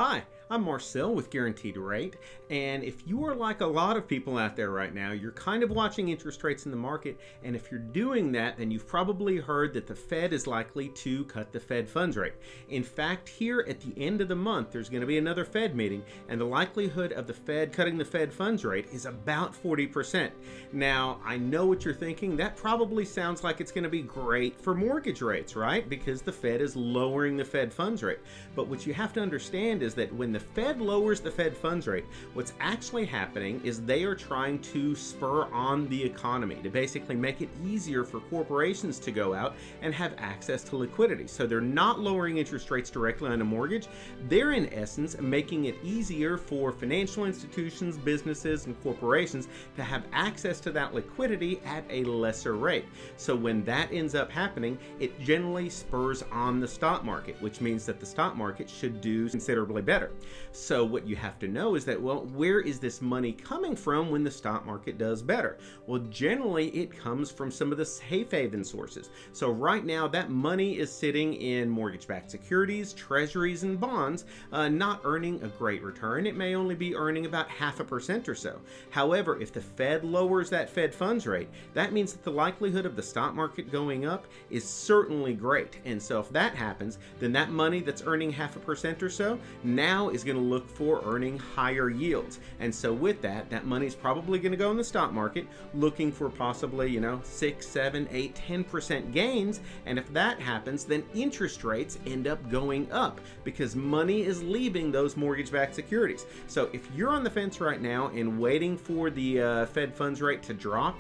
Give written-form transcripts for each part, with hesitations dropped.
Hi, I'm Marcel with Guaranteed Rate, and if you are like a lot of people out there right now, you're kind of watching interest rates in the market, and if you're doing that, then you've probably heard that the Fed is likely to cut the Fed funds rate. In fact, here at the end of the month, there's going to be another Fed meeting, and the likelihood of the Fed cutting the Fed funds rate is about 40%. Now, I know what you're thinking. That probably sounds like it's going to be great for mortgage rates, right? Because the Fed is lowering the Fed funds rate. But what you have to understand is that when the Fed lowers the Fed funds rate, what's actually happening is they are trying to spur on the economy to basically make it easier for corporations to go out and have access to liquidity. So they're not lowering interest rates directly on a mortgage. They're in essence making it easier for financial institutions, businesses, and corporations to have access to that liquidity at a lesser rate. So when that ends up happening, it generally spurs on the stock market, which means that the stock market should do considerably better. So what you have to know is that, well, where is this money coming from when the stock market does better? Well, generally it comes from some of the safe haven sources. So right now that money is sitting in mortgage-backed securities, treasuries, and bonds, not earning a great return. It may only be earning about 0.5% or so. However, if the Fed lowers that Fed funds rate, that means that the likelihood of the stock market going up is certainly great. And so if that happens, then that money that's earning 0.5% or so now is going to look for earning higher yields. And so with that, that money is probably going to go in the stock market looking for possibly, 6, 7, 8, 10% gains. And if that happens, then interest rates end up going up because money is leaving those mortgage-backed securities. So if you're on the fence right now and waiting for the Fed funds rate to drop,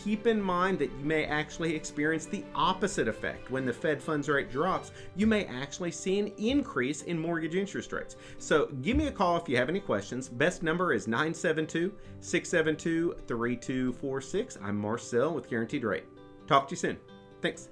keep in mind that you may actually experience the opposite effect. When the Fed funds rate drops, you may actually see an increase in mortgage interest rates. So give me a call if you have any questions. Best number is 972-672-3246. I'm Marcel with Guaranteed Rate. Talk to you soon. Thanks.